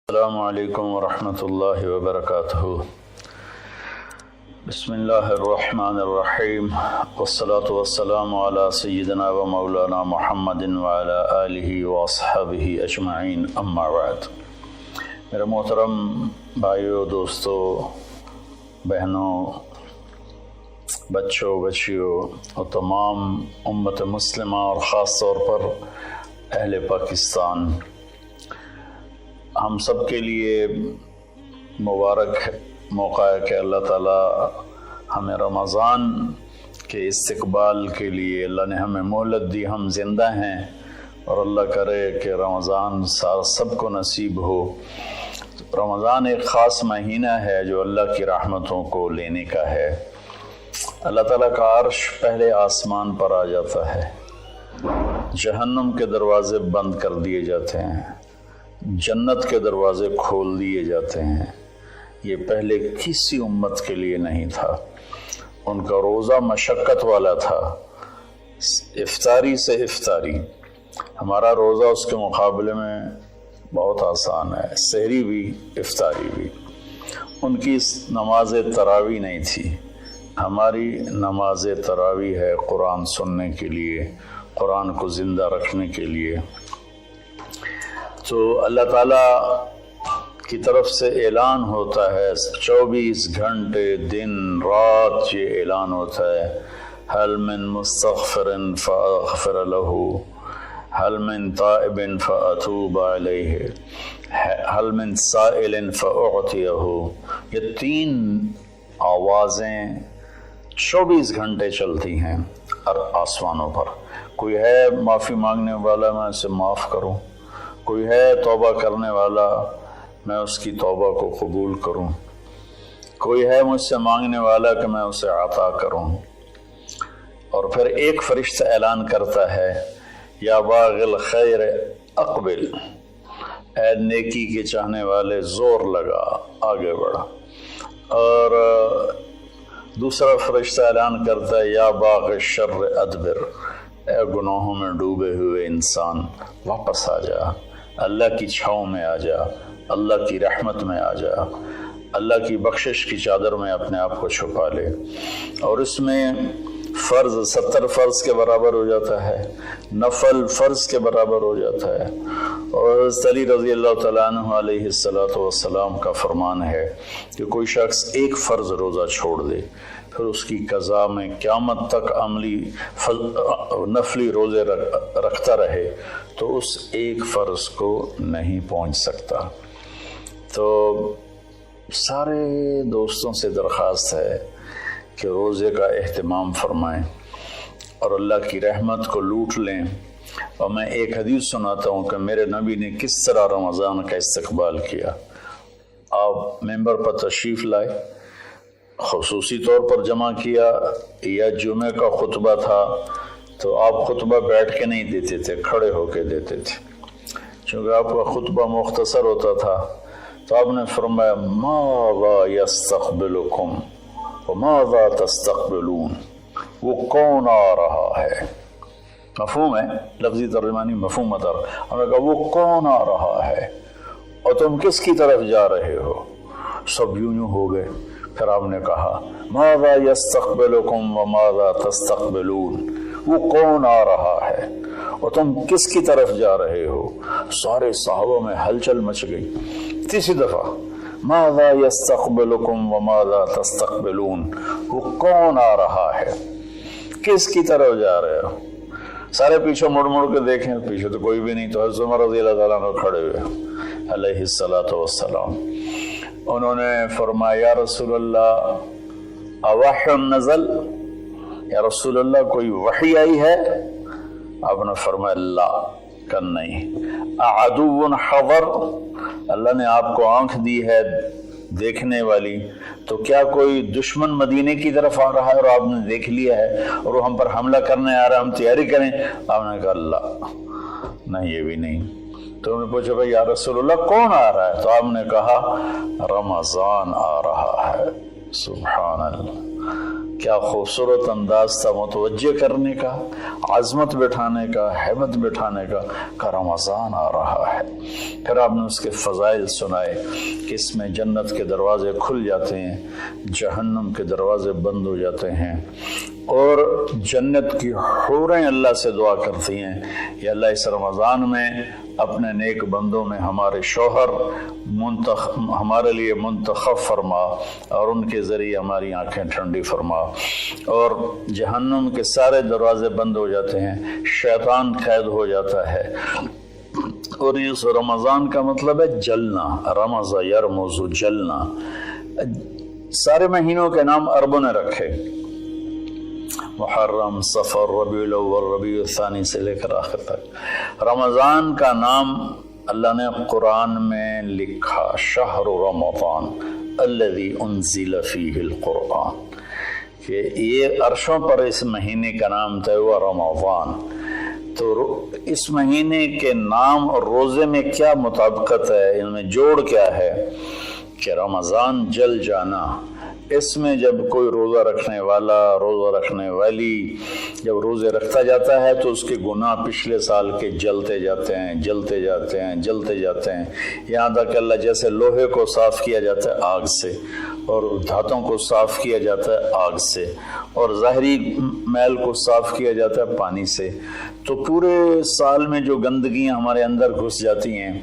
السلام علیکم ورحمۃ اللہ وبرکاتہ۔ بسم اللہ الرحمن الرحیم، والصلاة والسلام علی سیدنا و مولانا محمد وعلی آلہ واصحابہ اجمعین، اما بعد۔ میرے محترم بھائیوں، دوستوں، بہنوں، بچوں، بچیوں اور تمام امت مسلمہ اور خاص طور پر اہل پاکستان، ہم سب کے لیے مبارک موقع ہے کہ اللہ تعالیٰ ہمیں رمضان کے استقبال کے لیے اللہ نے ہمیں مہلت دی، ہم زندہ ہیں، اور اللہ کرے کہ رمضان سب کو نصیب ہو۔ رمضان ایک خاص مہینہ ہے جو اللہ کی رحمتوں کو لینے کا ہے۔ اللہ تعالیٰ کا عرش پہلے آسمان پر آ جاتا ہے، جہنم کے دروازے بند کر دیے جاتے ہیں، جنت کے دروازے کھول دیے جاتے ہیں۔ یہ پہلے کسی امت کے لیے نہیں تھا۔ ان کا روزہ مشقت والا تھا، افطاری سے افطاری۔ ہمارا روزہ اس کے مقابلے میں بہت آسان ہے، سحری بھی افطاری بھی۔ ان کی نماز تراویح نہیں تھی، ہماری نماز تراویح ہے قرآن سننے کے لیے، قرآن کو زندہ رکھنے کے لیے۔ تو اللہ تعالیٰ کی طرف سے اعلان ہوتا ہے، 24 گھنٹے دن رات یہ اعلان ہوتا ہے، هل من مستغفر فاغفر له، هل من تائب فاتوب علیہ، هل من سائل فاعطیہ۔ یہ تین آوازیں 24 گھنٹے چلتی ہیں آسمانوں پر۔ کوئی ہے معافی مانگنے والا، میں اسے معاف کروں، کوئی ہے توبہ کرنے والا، میں اس کی توبہ کو قبول کروں، کوئی ہے مجھ سے مانگنے والا کہ میں اسے عطا کروں۔ اور پھر ایک فرشتہ اعلان کرتا ہے، یا باغ الخیر اقبل، اے نیکی کے چاہنے والے زور لگا، آگے بڑھا۔ اور دوسرا فرشتہ اعلان کرتا ہے، یا باغ الشر ادبر، اے گناہوں میں ڈوبے ہوئے انسان واپس آ جا، اللہ کی چھاؤں میں آ جا، اللہ کی رحمت میں آ جا، اللہ کی بخشش کی چادر میں اپنے آپ کو چھپا لے۔ اور اس میں فرض 70 فرض کے برابر ہو جاتا ہے، نفل فرض کے برابر ہو جاتا ہے۔ اور حضرت علی رضی اللہ تعالیٰ عنہ علیہ السلام کا فرمان ہے کہ کوئی شخص ایک فرض روزہ چھوڑ دے، پھر اس کی قضا میں قیامت تک عملی نفلی روزے رکھتا رہے تو اس ایک فرض کو نہیں پہنچ سکتا۔ تو سارے دوستوں سے درخواست ہے کہ روزے کا اہتمام فرمائیں اور اللہ کی رحمت کو لوٹ لیں۔ اور میں ایک حدیث سناتا ہوں کہ میرے نبی نے کس طرح رمضان کا استقبال کیا۔ آپ ممبر پر تشریف لائے، خصوصی طور پر جمع کیا، یا جمعہ کا خطبہ تھا تو آپ خطبہ بیٹھ کے نہیں دیتے تھے، کھڑے ہو کے دیتے تھے، چونکہ آپ کا خطبہ مختصر ہوتا تھا۔ تو آپ نے فرمایا، ماذا یستقبلکم وماذا تستقبلون، وہ کون آ رہا ہے؟ مفہوم ہے، لفظی ترجمانی مفہوم مطلب۔ ہم نے کہا وہ کون آ رہا ہے اور تم کس کی طرف جا رہے ہو؟ سب یوں ہو گئے۔ پھر آپ نے کہا، ماذا یستقبلکم وماذا تستقبلون، وہ کون آ رہا ہے اور تم کس کی طرف جا رہے ہو؟ سارے صحابہ میں ہلچل مچ گئی۔ تیسری دفعہ، ماذا یستقبلکم وماذا تستقبلون، وہ کون آ رہا ہے، کس کی طرف جا رہے ہو؟ سارے پیچھے مڑ مڑ کے دیکھیں، پیچھے تو کوئی بھی نہیں۔ تو حضرت عمر رضی اللہ تعالیٰ عنہ کھڑے ہوئے علیہ السلام، انہوں نے فرمایا، یا رسول اللہ اوحی نزل، یا رسول اللہ کوئی وحی آئی ہے؟ آپ نے فرمایا، لا، کن نہیں۔ اعدو حضر، اللہ نے آپ کو آنکھ دی ہے دیکھنے والی، تو کیا کوئی دشمن مدینے کی طرف آ رہا ہے اور آپ نے دیکھ لیا ہے اور وہ ہم پر حملہ کرنے آ رہا ہے، ہم تیاری کریں؟ آپ نے کہا، اللہ، نہیں، یہ بھی نہیں۔ تو انہوں نے پوچھا، بھائی یا رسول اللہ کون آ رہا ہے؟ تو آپ نے کہا، رمضان آ رہا ہے۔ سبحان اللہ، کیا خوبصورت انداز تھا متوجہ کرنے کا، عظمت بٹھانے کا، ہیبت بٹھانے کا کہ رمضان آ رہا ہے۔ پھر آپ نے اس کے فضائل سنائے کہ اس میں جنت کے دروازے کھل جاتے ہیں، جہنم کے دروازے بند ہو جاتے ہیں، اور جنت کی حوریں اللہ سے دعا کرتی ہیں کہ اللہ اس رمضان میں اپنے نیک بندوں میں ہمارے شوہر ہمارے لیے منتخب فرما اور ان کے ذریعے ہماری آنکھیں ٹھنڈی فرما، اور جہنم کے سارے دروازے بند ہو جاتے ہیں، شیطان قید ہو جاتا ہے۔ اور اس رمضان کا مطلب ہے جلنا، رمض یرمز، جلنا۔ سارے مہینوں کے نام عربوں نے رکھے، محرم، صفر، ربیع الاول، ربیع الثانی سے لے کر آخر تک۔ رمضان کا نام اللہ نے قرآن میں لکھا، شہر رمضان الذی انزل فیہ القرآن، کہ یہ عرشوں پر اس مہینے کا نام طے ہوا رمضان۔ تو اس مہینے کے نام اور روزے میں کیا مطابقت ہے، ان میں جوڑ کیا ہے کہ رمضان جل جانا۔ اس میں جب کوئی روزہ رکھنے والا، روزہ رکھنے والی جب روزے رکھتا جاتا ہے تو اس کے گناہ پچھلے سال کے جلتے جاتے ہیں، جلتے جاتے ہیں، جلتے جاتے ہیں، یہاں تک کہ اللہ جیسے لوہے کو صاف کیا جاتا ہے آگ سے، اور دھاتوں کو صاف کیا جاتا ہے آگ سے، اور ظاہری میل کو صاف کیا جاتا ہے پانی سے، تو پورے سال میں جو گندگیاں ہمارے اندر گھس جاتی ہیں،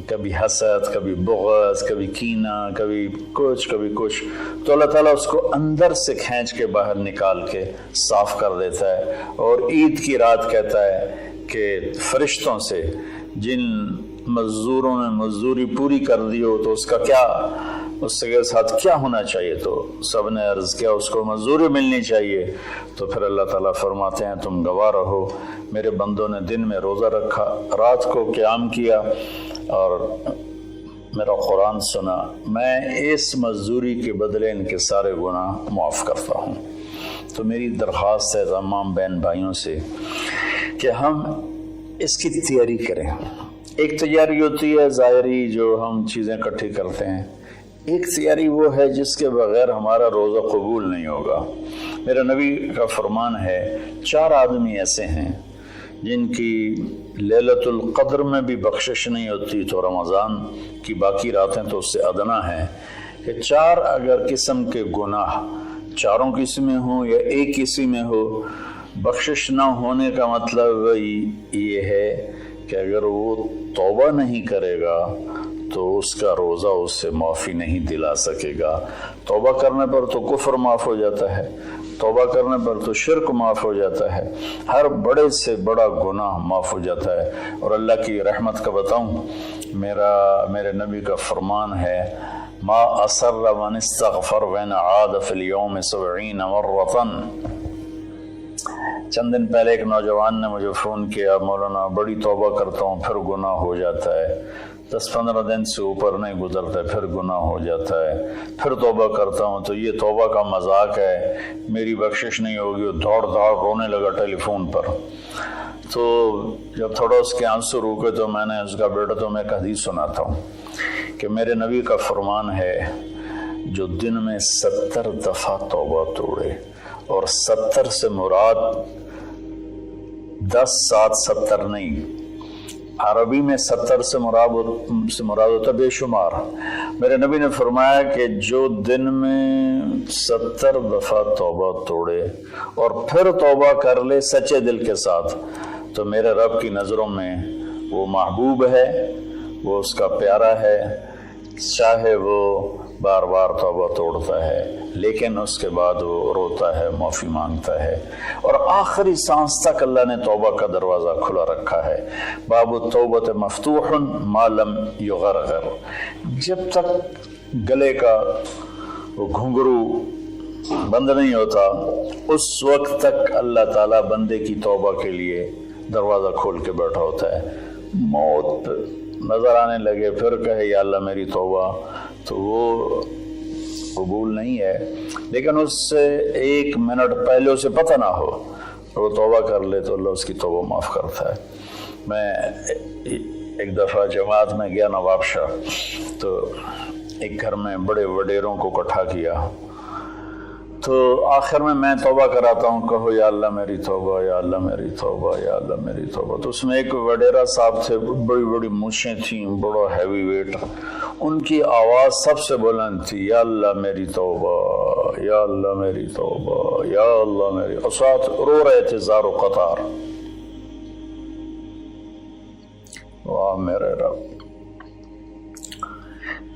کبھی حسد، کبھی بغض، کبھی کینہ، کبھی کچھ، تو اللہ تعالیٰ اس کو اندر سے کھینچ کے باہر نکال کے صاف کر دیتا ہے۔ اور عید کی رات کہتا ہے کہ فرشتوں سے جن مزدوروں نے مزدوری پوری کر دی ہو تو اس کا کیا، اس کے ساتھ کیا ہونا چاہیے، تو سب نے عرض کیا اس کو مزدوری ملنی چاہیے۔ تو پھر اللہ تعالیٰ فرماتے ہیں تم گواہ رہو، میرے بندوں نے دن میں روزہ رکھا، رات کو قیام کیا اور میرا قرآن سنا، میں اس مزدوری کے بدلے ان کے سارے گناہ معاف کرتا ہوں۔ تو میری درخواست ہے تمام بہن بھائیوں سے کہ ہم اس کی تیاری کریں۔ ایک تیاری ہوتی ہے ظاہری جو ہم چیزیں اکٹھی کرتے ہیں، ایک تیاری وہ ہے جس کے بغیر ہمارا روزہ قبول نہیں ہوگا۔ میرے نبی کا فرمان ہے 4 آدمی ایسے ہیں جن کی لیلۃ القدر میں بھی بخشش نہیں ہوتی، تو رمضان کی باقی راتیں تو اس سے ادنا ہیں، کہ 4 اگر قسم کے گناہ چاروں کسی میں ہوں یا ایک کسی میں ہو، بخشش نہ ہونے کا مطلب یہ ہے کہ اگر وہ توبہ نہیں کرے گا تو اس کا روزہ اس سے معافی نہیں دلا سکے گا۔ توبہ کرنے پر تو کفر معاف ہو جاتا ہے، توبہ کرنے پر تو شرک معاف ہو جاتا ہے، ہر بڑے سے بڑا گناہ معاف ہو جاتا ہے۔ اور اللہ کی رحمت کا بتاؤں، میرے نبی کا فرمان ہے ما اصر من استغفر وین عاد فی اليوم 70 مرۃ۔ چند دن پہلے ایک نوجوان نے مجھے فون کیا، مولانا بڑی توبہ کرتا ہوں پھر گناہ ہو جاتا ہے، 10-15 دن سے اوپر نہیں گزرتا ہے پھر گناہ ہو جاتا ہے، پھر توبہ کرتا ہوں تو یہ توبہ کا مذاق ہے، میری بخشش نہیں ہوگی۔ وہ دوڑ رونے لگا ٹیلی فون پر۔ تو جب تھوڑا اس کے آنسو روکے تو میں نے اس کا بیٹا تو میں ایک حدیث سناتا ہوں کہ میرے نبی کا فرمان ہے جو دن میں 70 دفعہ توبہ توڑے، اور 70 سے مراد 10 7 70 نہیں، عربی میں 70 سے مراد ہوتا بے شمار۔ میرے نبی نے فرمایا کہ جو دن میں 70 دفعہ توبہ توڑے اور پھر توبہ کر لے سچے دل کے ساتھ، تو میرے رب کی نظروں میں وہ محبوب ہے، وہ اس کا پیارا ہے، چاہے وہ بار بار توبہ توڑتا ہے لیکن اس کے بعد وہ روتا ہے، معافی مانگتا ہے، اور آخری سانس تک اللہ نے توبہ کا دروازہ کھلا رکھا ہے۔ باب التوبۃ مفتوح ما لم یغرغر، جب تک گلے کا وہ گھنگرو بند نہیں ہوتا اس وقت تک اللہ تعالیٰ بندے کی توبہ کے لیے دروازہ کھول کے بیٹھا ہوتا ہے۔ موت نظر آنے لگے پھر کہے یا اللہ میری توبہ، تو وہ قبول نہیں ہے، لیکن اس سے 1 منٹ پہلے اسے پتہ نہ ہو وہ توبہ کر لے تو اللہ اس کی توبہ معاف کرتا ہے۔ میں ایک دفعہ جماعت میں گیا نواب شاہ، تو ایک گھر میں بڑے وڈیروں کو اکٹھا کیا، تو آخر میں توبہ کراتا ہوں، کہو یا اللہ میری توبہ، یا اللہ میری توبہ، یا اللہ میری توبہ۔ تو اس میں ایک وڈیرا صاحب تھے، بڑی بڑی مونچھیں تھیں، بڑا ہیوی ویٹ، ان کی آواز سب سے بلند تھی، یا اللہ میری توبہ، یا اللہ میری توبہ، یا اللہ میری، اور ساتھ رو رہے تھے زار و قطار۔ واہ میرے رب!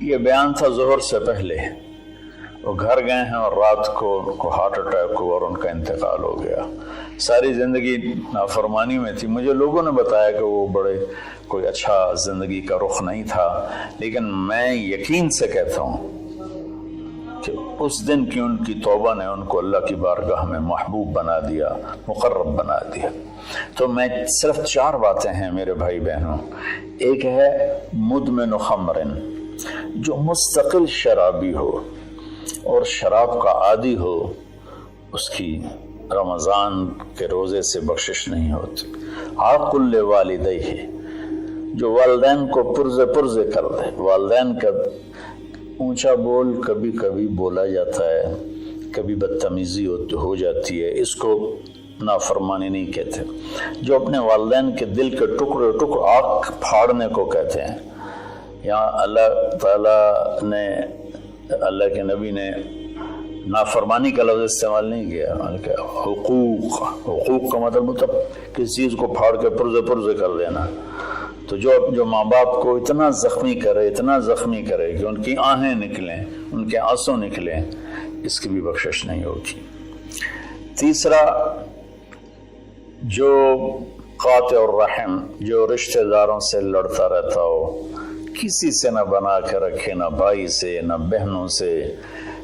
یہ بیان تھا ظہر سے پہلے۔ وہ گھر گئے ہیں اور رات کو ان کو ہارٹ اٹیک ہوا اور ان کا انتقال ہو گیا۔ ساری زندگی نافرمانی میں تھی۔ مجھے لوگوں نے بتایا کہ وہ بڑے کوئی اچھا زندگی کا رخ نہیں تھا، لیکن میں یقین سے کہتا ہوں کہ اس دن کی ان کی توبہ نے ان کو اللہ کی بارگاہ میں محبوب بنا دیا، مقرب بنا دیا۔ تو میں صرف 4 باتیں ہیں میرے بھائی بہنوں۔ ایک ہے مدمن خمر، جو مستقل شرابی ہو اور شراب کا عادی ہو، اس کی رمضان کے روزے سے بخشش نہیں ہوتی۔ عاقل لوالدیہ، جو والدین کو پرزے کر دے۔ والدین کا اونچا بول کبھی کبھی بولا جاتا ہے، کبھی بدتمیزی ہو جاتی ہے، اس کو نافرمانی نہیں کہتے۔ جو اپنے والدین کے دل کے ٹکڑے آنکھ پھاڑنے کو کہتے ہیں۔ یہاں اللہ تعالیٰ نے، اللہ کے نبی نے نافرمانی کا لفظ استعمال نہیں کیا، بلکہ حقوق کا مطلب کسی چیز کو پھاڑ کے پرزے کر دینا۔ تو جو ماں باپ کو اتنا زخمی کرے کہ ان کی آہیں نکلیں، ان کے آنسو نکلیں، اس کی بھی بخشش نہیں ہوگی۔ تیسرا، جو قاطع الرحم، جو رشتہ داروں سے لڑتا رہتا ہو، کسی سے نہ بنا کے رکھے، نہ بھائی سے، نہ بہنوں سے،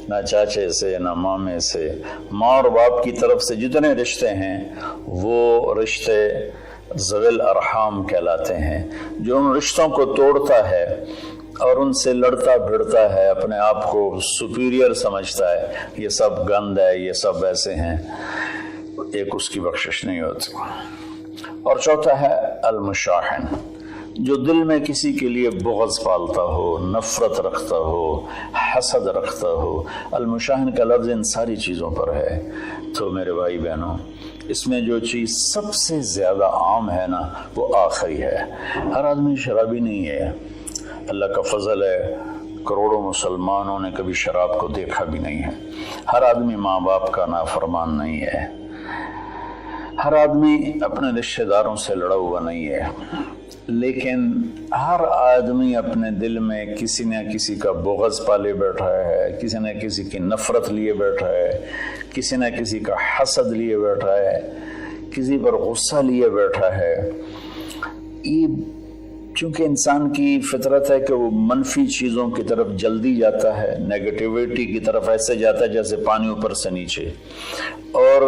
نہ چاچے سے، نہ مامے سے۔ ماں اور باپ کی طرف سے جتنے رشتے ہیں وہ رشتے ذوی الارحام کہلاتے ہیں۔ جو ان رشتوں کو توڑتا ہے اور ان سے لڑتا بھڑتا ہے، اپنے آپ کو سپیریئر سمجھتا ہے، یہ سب گند ہے، یہ سب ایسے ہیں، ایک اس کی بخشش نہیں ہوتی۔ اور چوتھا ہے المشاحن، جو دل میں کسی کے لیے بغض پالتا ہو، نفرت رکھتا ہو، حسد رکھتا ہو۔ المشاحن کا لفظ ان ساری چیزوں پر ہے۔ تو میرے بھائی بہنوں، اس میں جو چیز سب سے زیادہ عام ہے نا، وہ آخری ہے۔ ہر آدمی شرابی نہیں ہے۔ اللہ کا فضل ہے، کروڑوں مسلمانوں نے کبھی شراب کو دیکھا بھی نہیں ہے۔ ہر آدمی ماں باپ کا نافرمان نہیں ہے۔ ہر آدمی اپنے رشتہ داروں سے لڑا ہوا نہیں ہے، لیکن ہر آدمی اپنے دل میں کسی نہ کسی کا بغض پالے بیٹھا ہے، کسی نہ کسی کی نفرت لیے بیٹھا ہے، کسی نہ کسی کا حسد لیے بیٹھا ہے، کسی پر غصہ لیے بیٹھا ہے۔ یہ چونکہ انسان کی فطرت ہے کہ وہ منفی چیزوں کی طرف جلدی جاتا ہے، نیگیٹیوٹی کی طرف ایسے جاتا ہے جیسے پانی اوپر سے نیچے، اور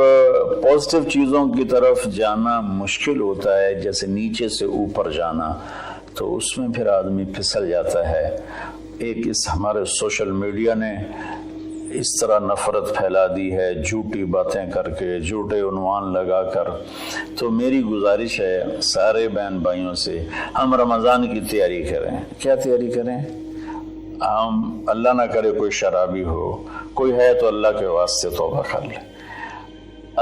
پازیٹیو چیزوں کی طرف جانا مشکل ہوتا ہے جیسے نیچے سے اوپر جانا۔ تو اس میں پھر آدمی پھسل جاتا ہے۔ ایک اس ہمارے سوشل میڈیا نے اس طرح نفرت پھیلا دی ہے، جھوٹی باتیں کر کے، جھوٹے عنوان لگا کر۔ تو میری گزارش ہے سارے بہن بھائیوں سے، ہم رمضان کی تیاری کریں۔ کیا تیاری کریں؟ ہم اللہ نہ کرے کوئی شرابی ہو، کوئی ہے تو اللہ کے واسطے توبہ کر لے۔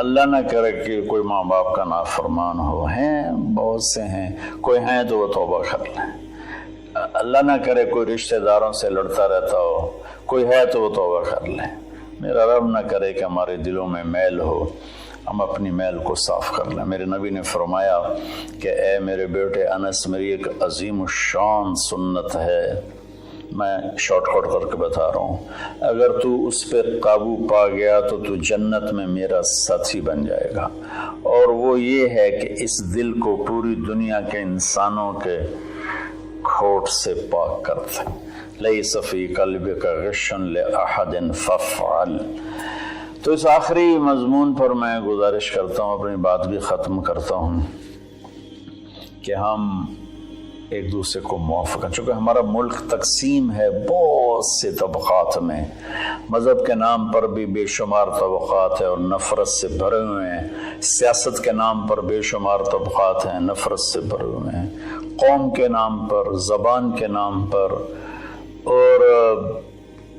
اللہ نہ کرے کہ کوئی ماں باپ کا نافرمان ہو، ہیں بہت سے ہیں، کوئی ہیں تو وہ توبہ کر لیں۔ اللہ نہ کرے کوئی رشتہ داروں سے لڑتا رہتا ہو، کوئی ہے تو وہ توبہ کر لیں۔ میرا رب نہ کرے کہ ہمارے دلوں میں میل ہو، ہم اپنی میل کو صاف کر لیں۔ میرے نبی نے فرمایا کہ اے میرے بیٹے انس، میری ایک عظیم الشان سنت ہے، میں شارٹ کٹ کر کے بتا رہا ہوں، اگر تو اس پہ قابو پا گیا تو جنت میں میرا ساتھی بن جائے گا۔ اور وہ یہ ہے کہ اس دل کو پوری دنیا کے انسانوں کے کھوٹ سے پاک کر دے۔ لیس فی قلبک غش لأحد فافعل۔ تو اس آخری مضمون پر میں گزارش کرتا ہوں، اپنی بات بھی ختم کرتا ہوں، کہ ہم ایک دوسرے کو معاف کریں۔ چونکہ ہمارا ملک تقسیم ہے بہت سے طبقات میں، مذہب کے نام پر بھی بے شمار طبقات ہیں اور نفرت سے بھرے ہوئے ہیں، سیاست کے نام پر بے شمار طبقات ہیں، نفرت سے بھرے ہوئے ہیں، قوم کے نام پر، زبان کے نام پر، اور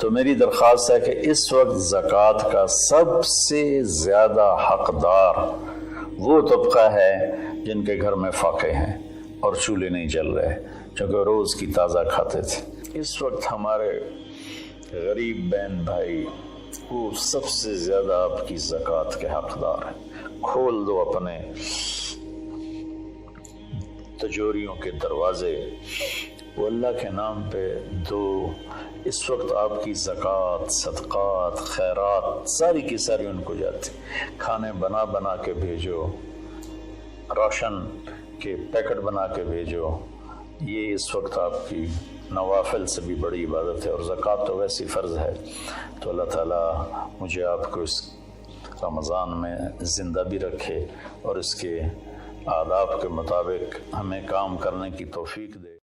تو میری درخواست ہے کہ اس وقت زکوٰۃ کا سب سے زیادہ حقدار وہ طبقہ ہے جن کے گھر میں فاقے ہیں اور چولہے نہیں جل رہے، چونکہ روز کی تازہ کھاتے تھے۔ اس وقت ہمارے غریب بہن بھائی وہ سب سے زیادہ آپ کی زکوٰۃ کے حقدار ہیں۔ کھول دو اپنے تجوریوں کے دروازے، وہ اللہ کے نام پہ دو۔ اس وقت آپ کی زکوٰۃ، صدقات، خیرات ساری کی ساری ان کو جاتی، کھانے بنا بنا کے بھیجو، راشن کے پیکٹ بنا کے بھیجو۔ یہ اس وقت آپ کی نوافل سے بھی بڑی عبادت ہے، اور زکوٰۃ تو ویسی فرض ہے۔ تو اللہ تعالیٰ مجھے آپ کو اس رمضان میں زندہ بھی رکھے اور اس کے آداب کے مطابق ہمیں کام کرنے کی توفیق دے۔